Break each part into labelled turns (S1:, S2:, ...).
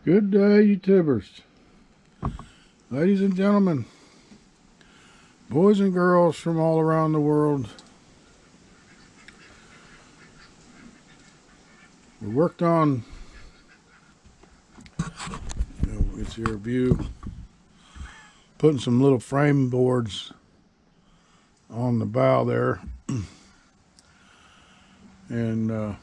S1: Good day, YouTubers, ladies and gentlemen, boys and girls from all around the world. We worked on, it's your view, putting some little frame boards on the bow there, and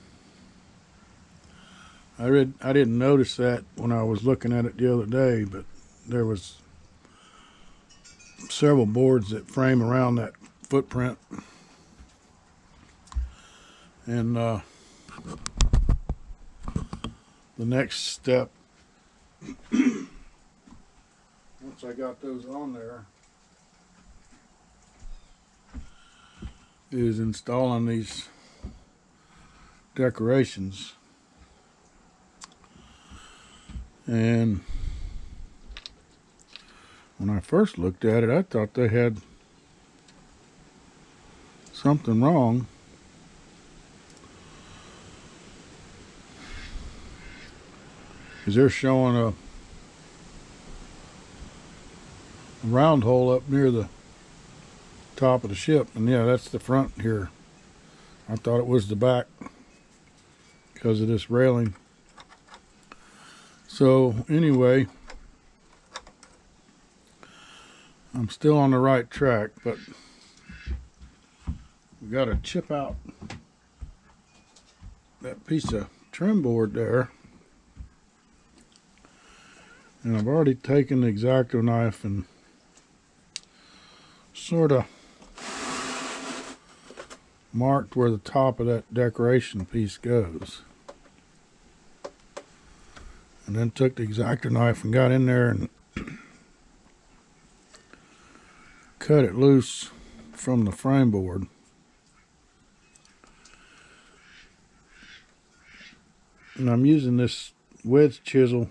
S1: I didn't notice that when I was looking at it the other day, but there was several boards that frame around that footprint, and the next step, once I got those on there, is installing these decorations. And when I first looked at it, I thought they had something wrong. Because they're showing a round hole up near the top of the ship. And yeah, that's the front here. I thought it was the back because of this railing. So anyway, I'm still on the right track, but we got to chip out that piece of trim board there. And I've already taken the X-Acto knife and sort of marked where the top of that decoration piece goes. And then took the X-Acto knife and got in there and cut it loose from the frame board. And I'm using this wedge chisel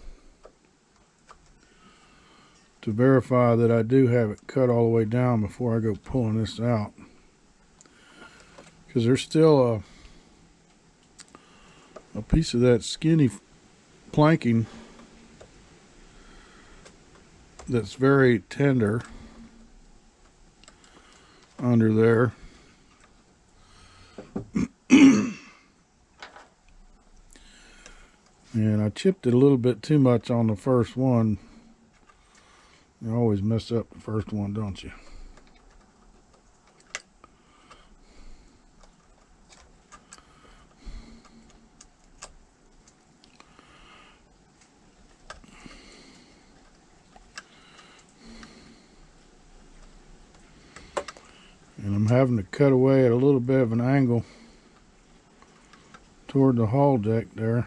S1: to verify that I do have it cut all the way down before I go pulling this out. Because there's still a piece of that skinny planking that's very tender under there. And I chipped it a little bit too much on the first one. You always mess up the first one, don't you? And I'm having to cut away at a little bit of an angle toward the hull deck there.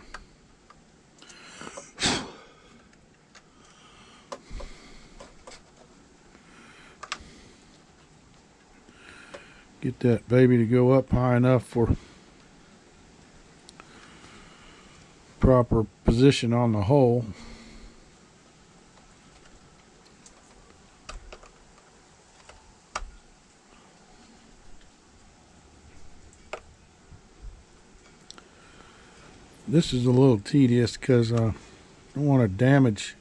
S1: Get that baby to go up high enough for proper position on the hull. This is a little tedious because I don't want to damage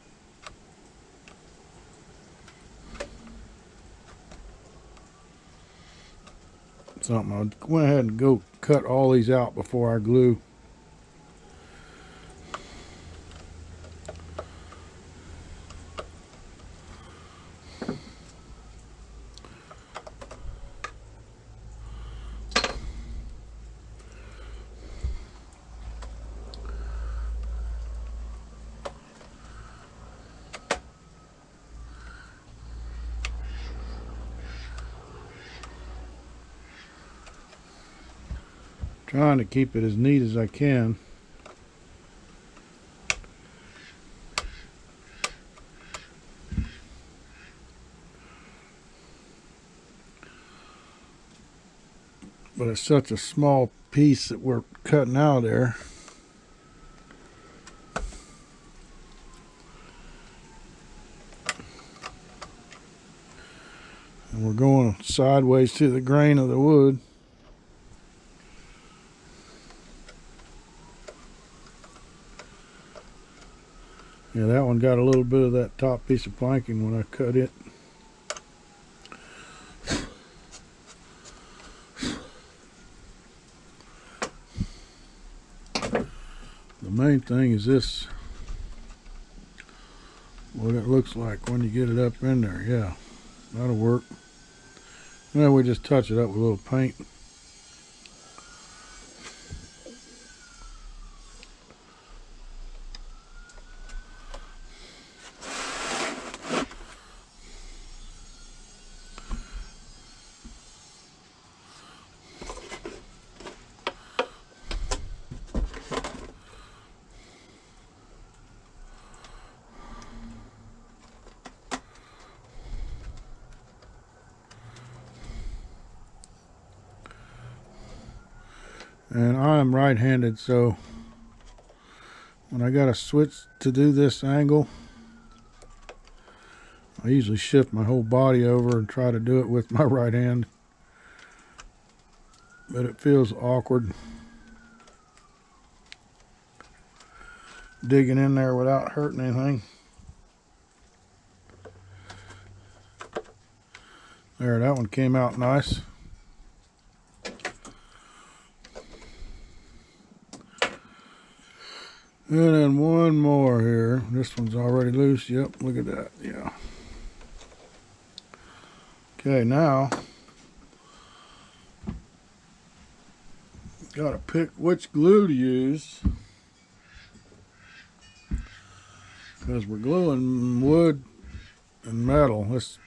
S1: something. I'll go ahead and go cut all these out before I glue. Trying to keep it as neat as I can. But it's such a small piece that we're cutting out of there. And we're going sideways to the grain of the wood. Yeah, that one got a little bit of that top piece of planking when I cut it. The main thing is this, what it looks like when you get it up in there. Yeah, that'll work. Then we just touch it up with a little paint. And I am right-handed, so when I got to switch to do this angle, I usually shift my whole body over and try to do it with my right hand, but it feels awkward digging in there without hurting anything. There, that one came out nice. And then one more here. This one's already loose. Yep, look at that. Yeah. Okay, now gotta pick which glue to use, because we're gluing wood and metal. This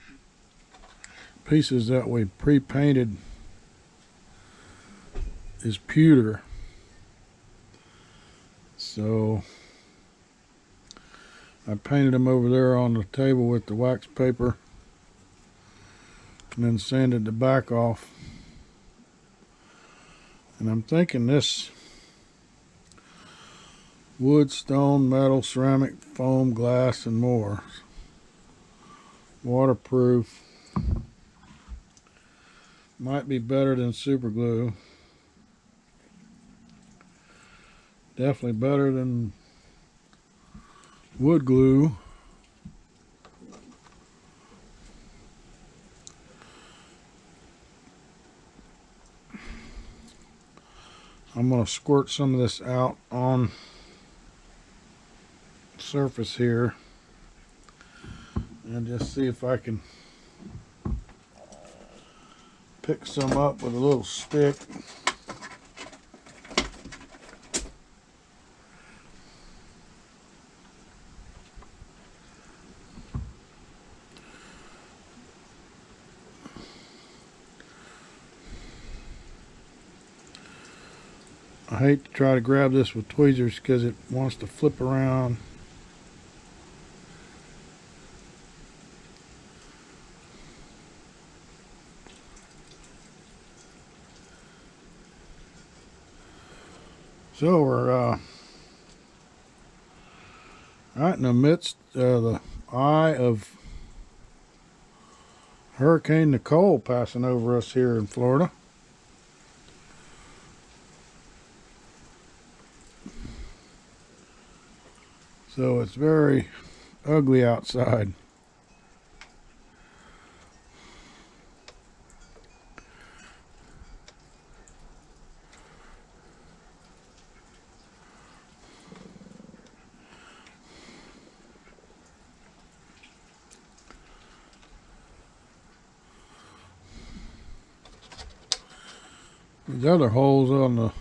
S1: pieces that we pre-painted is pewter. So I painted them over there on the table with the wax paper and then sanded the back off. And I'm thinking this wood, stone, metal, ceramic, foam, glass, and more. Waterproof. Might be better than super glue. Definitely better than wood glue. I'm going to squirt some of this out on the surface here and just see if I can pick some up with a little stick. I hate to try to grab this with tweezers because it wants to flip around. So we're right in the midst of the eye of Hurricane Nicole passing over us here in Florida. So it's very ugly outside. These other holes on the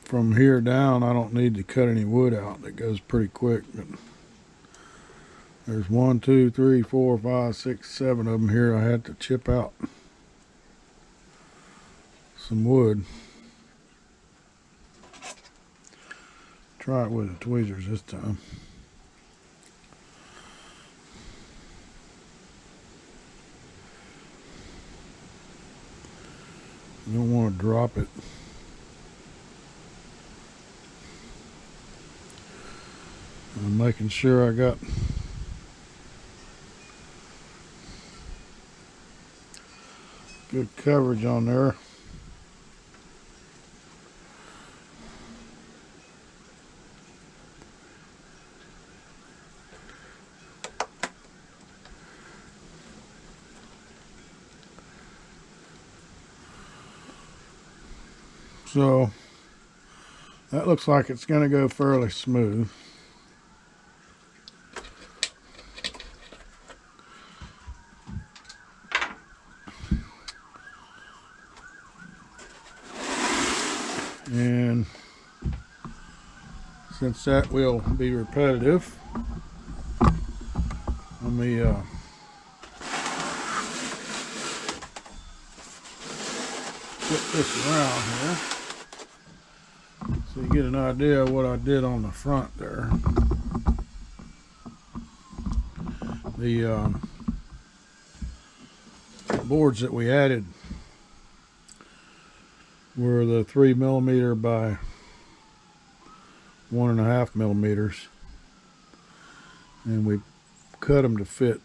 S1: from here down, I don't need to cut any wood out. That goes pretty quick. But there's 1, 2, 3, 4, 5, 6, 7 of them here. I had to chip out some wood. Try it with the tweezers this time. You don't want to drop it. I'm making sure I got good coverage on there. So that looks like it's going to go fairly smooth. And since that will be repetitive, let me flip this around here so you get an idea of what I did on the front there. The boards that we added were the 3mm by 1.5 millimeters, and we cut them to fit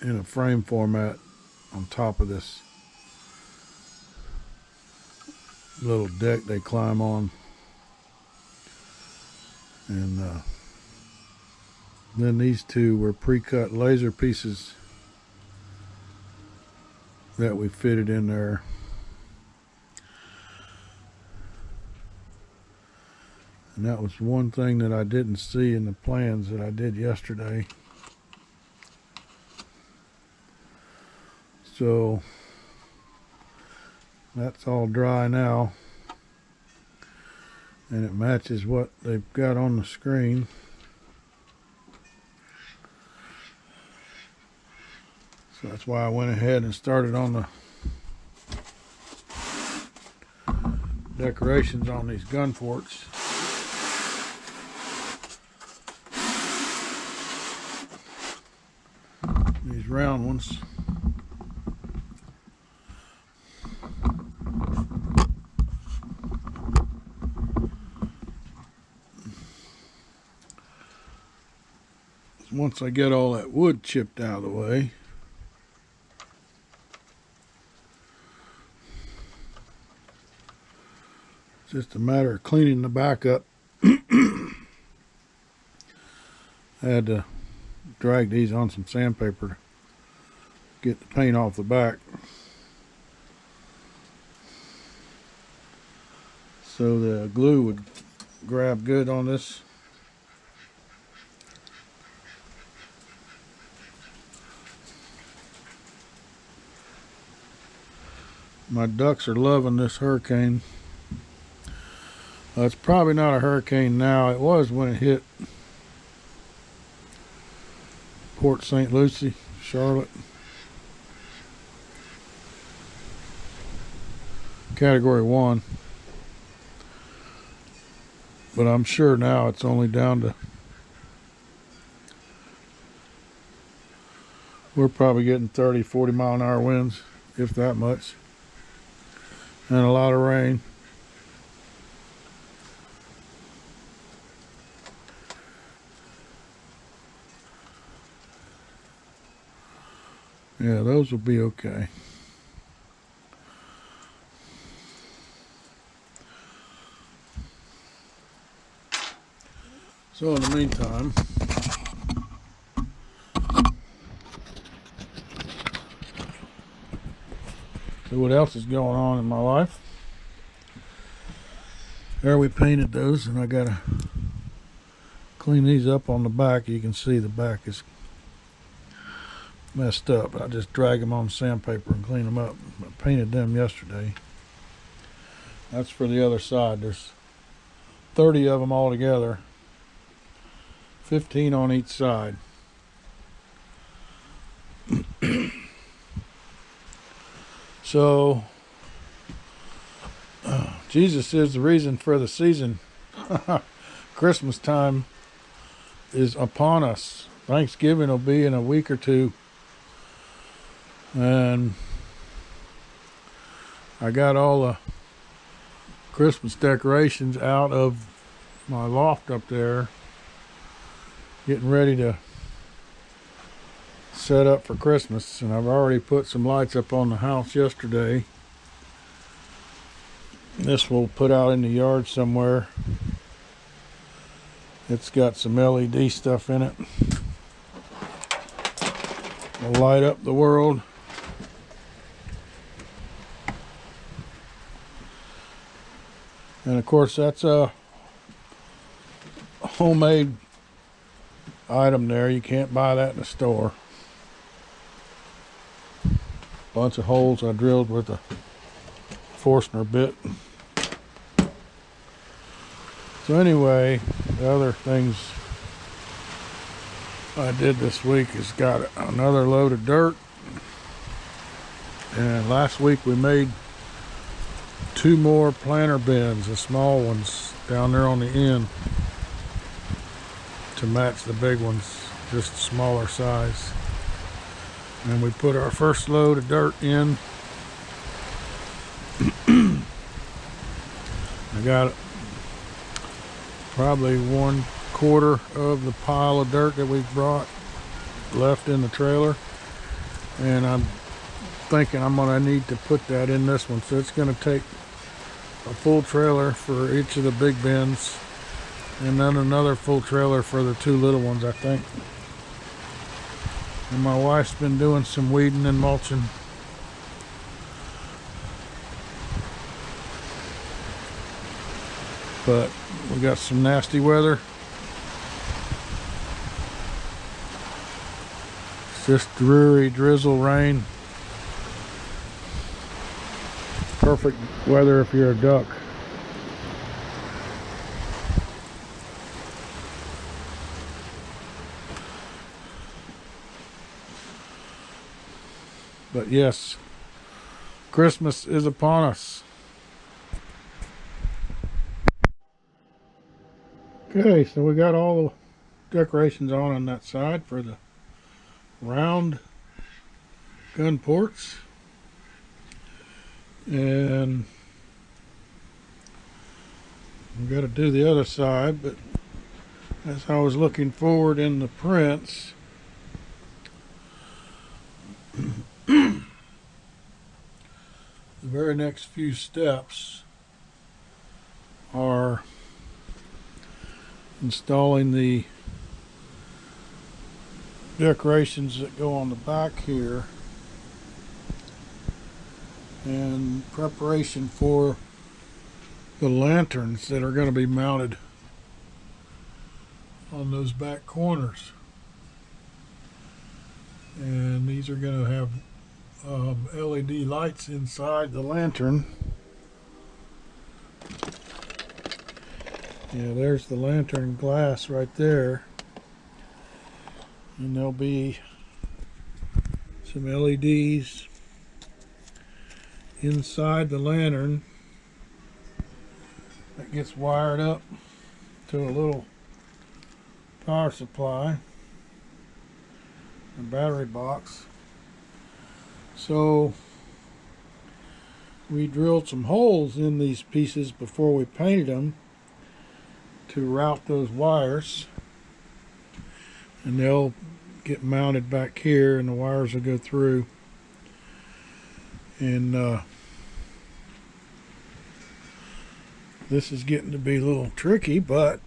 S1: in a frame format on top of this little deck they climb on. And then these two were pre-cut laser pieces that we fitted in there. And that was one thing that I didn't see in the plans that I did yesterday. So that's all dry now, and it matches what they've got on the screen. So that's why I went ahead and started on the decorations on these gun ports. These round ones. Once I get all that wood chipped out of the way, it's just a matter of cleaning the back up. I had to drag these on some sandpaper to get the paint off the back, so the glue would grab good on this. My ducks are loving this hurricane. It's probably not a hurricane now. It was when it hit Port St. Lucie, Charlotte. Category 1. But I'm sure now it's only down to, we're probably getting 30, 40 mile an hour winds, if that much. And a lot of rain. Yeah, those will be okay. So in the meantime, see what else is going on in my life. There, we painted those, and I gotta clean these up on the back. You can see the back is messed up. I just drag them on sandpaper and clean them up. I painted them yesterday. That's for the other side. There's 30 of them all together, 15 on each side. So Jesus is the reason for the season. Christmas time is upon us. Thanksgiving will be in a week or two. And I got all the Christmas decorations out of my loft up there, getting ready to set up for Christmas. And I've already put some lights up on the house yesterday. This we'll put out in the yard somewhere. It's got some LED stuff in it. It'll light up the world. And of course that's a homemade item there. You can't buy that in the store. Bunch of holes I drilled with a Forstner bit. So anyway, the other things I did this week is got another load of dirt. And last week we made 2 more planter bins, the small ones down there on the end, to match the big ones, just smaller size. And we put our first load of dirt in. I got probably 1/4 of the pile of dirt that we brought left in the trailer, and I'm thinking I'm gonna need to put that in this one, so it's gonna take a full trailer for each of the big bins, and then another full trailer for the 2 little ones, I think. And my wife's been doing some weeding and mulching. But we got some nasty weather. It's just dreary drizzle rain. Perfect weather if you're a duck. But yes, Christmas is upon us. Okay, so we got all the decorations on that side for the round gun ports. And we got to do the other side, but as I was looking forward in the prints, the very next few steps are installing the decorations that go on the back here, and preparation for the lanterns that are going to be mounted on those back corners. And these are going to have LED lights inside the lantern. Yeah, there's the lantern glass right there. And there'll be some LEDs inside the lantern that gets wired up to a little power supply and battery box. So we drilled some holes in these pieces before we painted them to route those wires, and they'll get mounted back here and the wires will go through. And this is getting to be a little tricky, but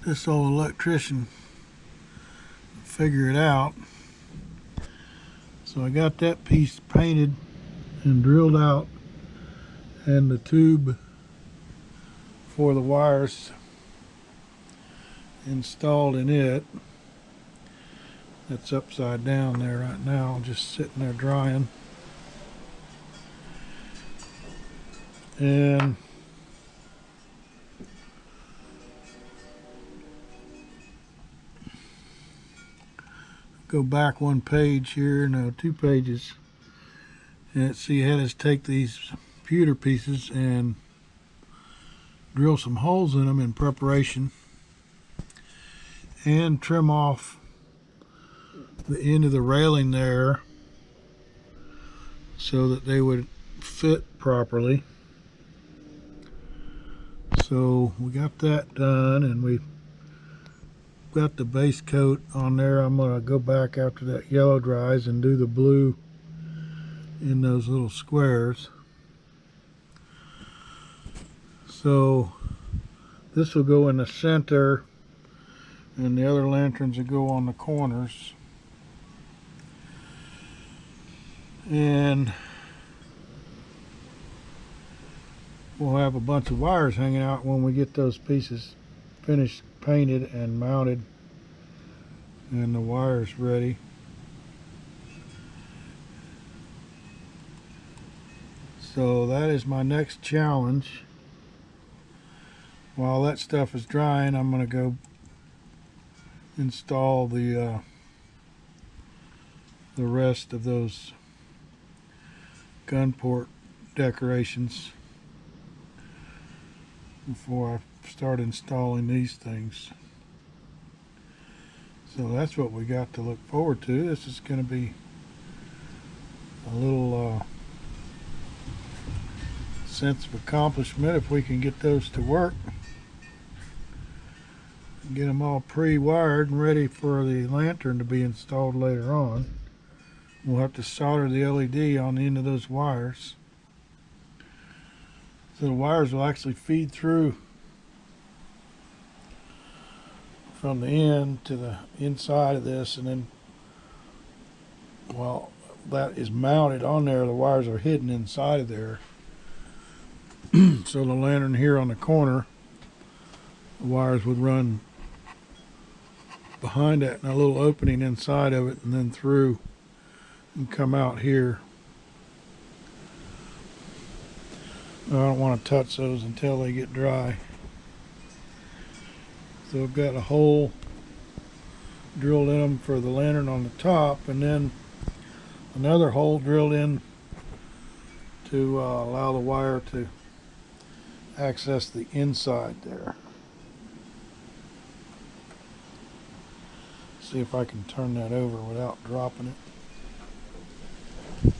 S1: this old electrician figure it out. So I got that piece painted and drilled out, and the tube for the wires installed in it. That's upside down there right now, just sitting there drying. And go back 1 page here, no, 2 pages, and see, I had us take these pewter pieces and drill some holes in them in preparation, and trim off the end of the railing there so that they would fit properly. So we got that done, and we got the base coat on there. I'm going to go back after that yellow dries and do the blue in those little squares. So this will go in the center, and the other lanterns will go on the corners. And we'll have a bunch of wires hanging out when we get those pieces finished, painted and mounted, and the wires ready. So that is my next challenge. While that stuff is drying, I'm going to go install the rest of those gun port decorations before I start installing these things. So that's what we got to look forward to. This is going to be a little sense of accomplishment if we can get those to work. Get them all pre-wired and ready for the lantern to be installed later on. We'll have to solder the LED on the end of those wires. So the wires will actually feed through from the end to the inside of this, and then while that is mounted on there, the wires are hidden inside of there. So the lantern here on the corner, the wires would run behind that in a little opening inside of it and then through and come out here. I don't want to touch those until they get dry. So I've got a hole drilled in them for the lantern on the top, and then another hole drilled in to allow the wire to access the inside there. See if I can turn that over without dropping it.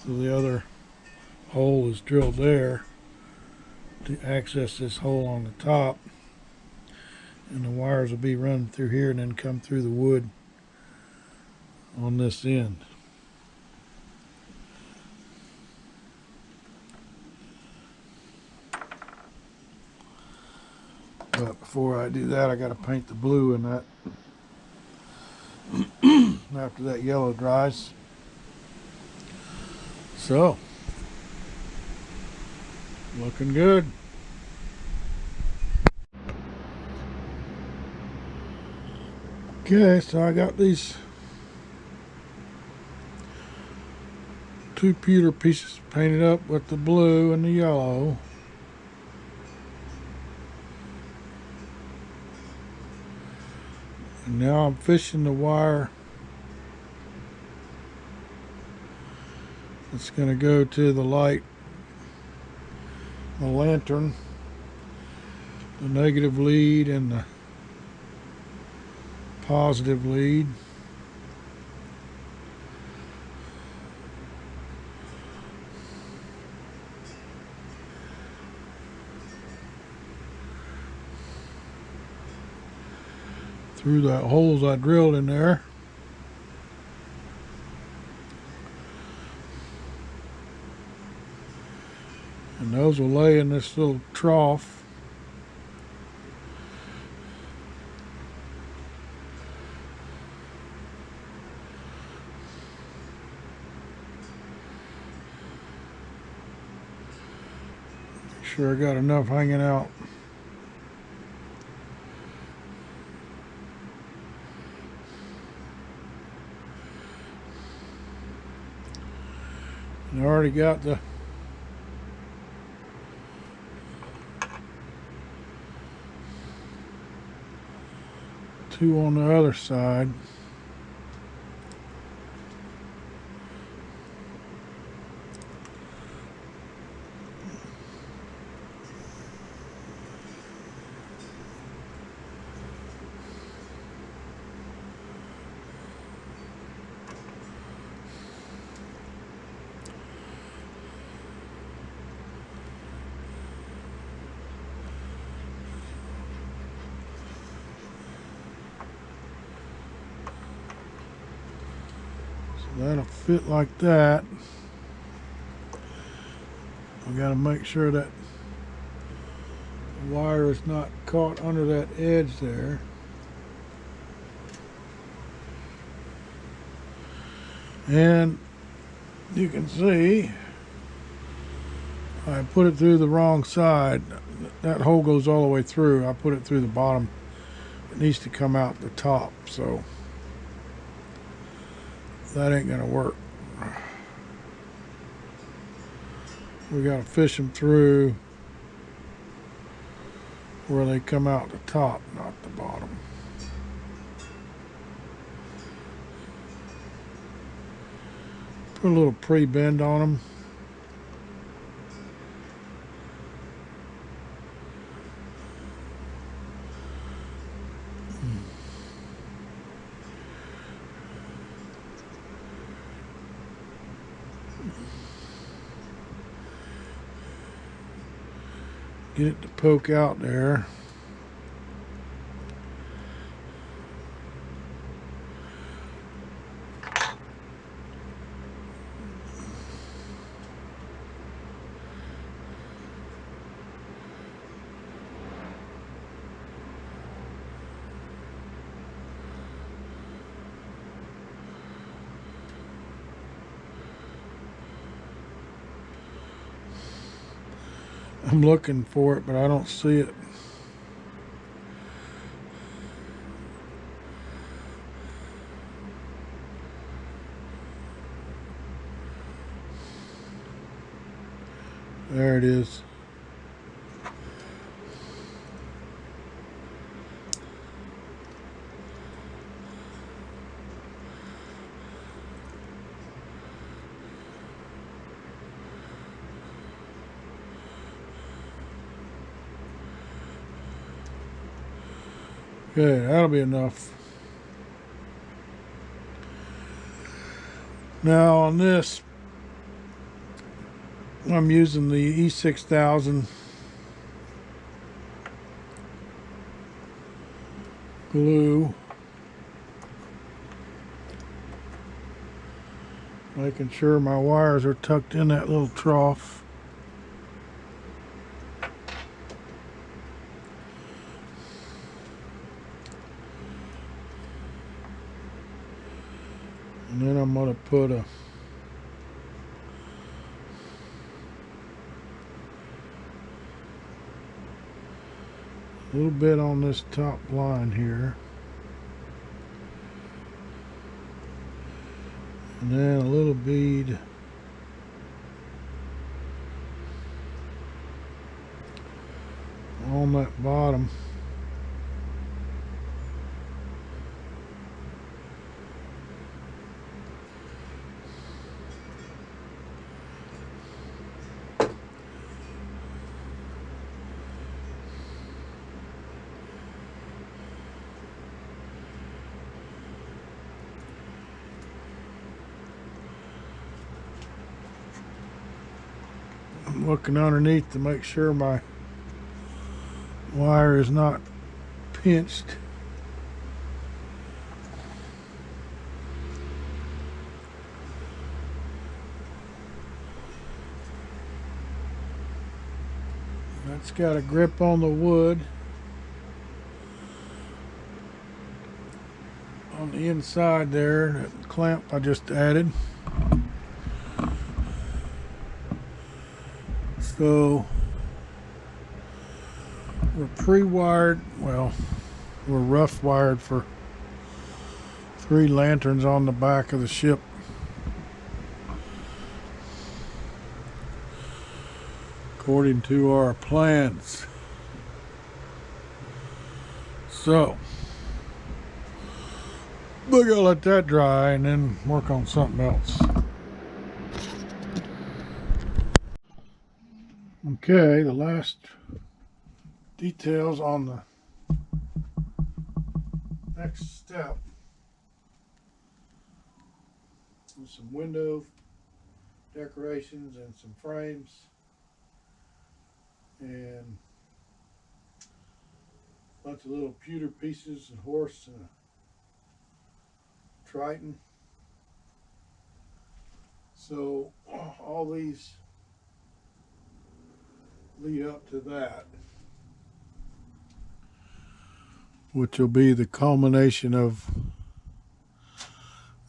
S1: So the other hole is drilled there to access this hole on the top, and the wires will be run through here and then come through the wood on this end. But before I do that, I got to paint the blue in that after that yellow dries. So, looking good. Okay, so I got these two pewter pieces painted up with the blue and the yellow. And now I'm fishing the wire that's going to go to the light, the lantern, the negative lead and the positive lead. Through the holes I drilled in there. And those will lay in this little trough. Make sure I got enough hanging out. I already got the two on the other side. That'll fit like that. We got to make sure that the wire is not caught under that edge there. And you can see I put it through the wrong side. That hole goes all the way through. I put it through the bottom. It needs to come out the top, so that ain't gonna work. We gotta fish them through where they come out the top, not the bottom. Put a little pre-bend on them. Get it to poke out there. I'm looking for it, but I don't see it. There it is. Okay, that'll be enough. Now on this, I'm using the E6000 glue, making sure my wires are tucked in that little trough. And then I'm going to put a little bit on this top line here. And then a little bead on that bottom. I'm looking underneath to make sure my wire is not pinched. That's got a grip on the wood on the inside there, that clamp I just added. So we're pre-wired, well, we're rough wired for 3 lanterns on the back of the ship. According to our plans. So we're gonna let that dry and then work on something else. Okay, the last details on the next step. With some window decorations and some frames and a bunch of little pewter pieces, a horse and a triton. So all these lead up to that, which will be the culmination of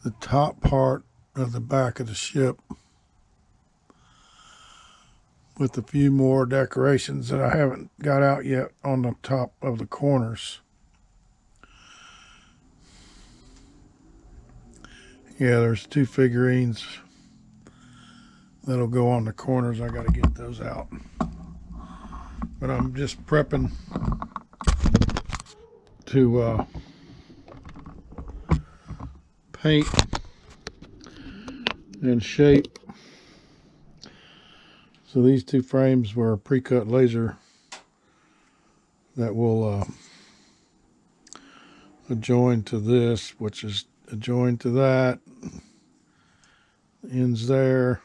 S1: the top part of the back of the ship, with a few more decorations that I haven't got out yet on the top of the corners. Yeah, there's 2 figurines that'll go on the corners. I got to get those out. But I'm just prepping to paint and shape. So these 2 frames were pre-cut laser that will adjoin to this, which is adjoined to that. Ends there.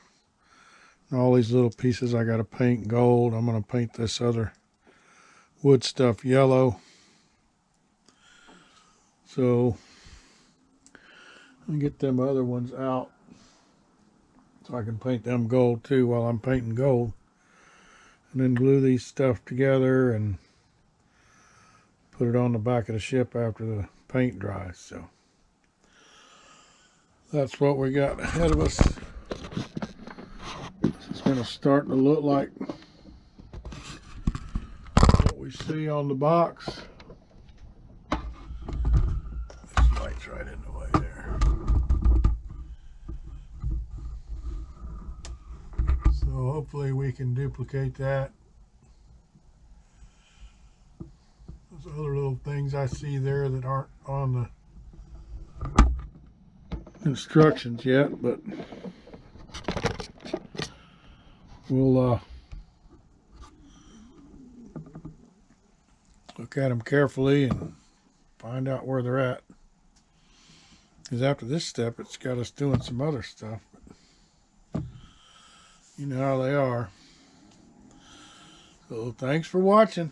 S1: And all these little pieces I got to paint gold. I'm going to paint this other wood stuff yellow. So I'll get them other ones out so I can paint them gold too while I'm painting gold. And then glue these stuff together and put it on the back of the ship after the paint dries. So that's what we got ahead of us. It's going to start to look like what we see on the box. This light's right in the way there. So hopefully we can duplicate that. Those other little things I see there that aren't on the instructions yet, but we'll look at them carefully and find out where they're at. Because after this step, it's got us doing some other stuff. But you know how they are. So thanks for watching.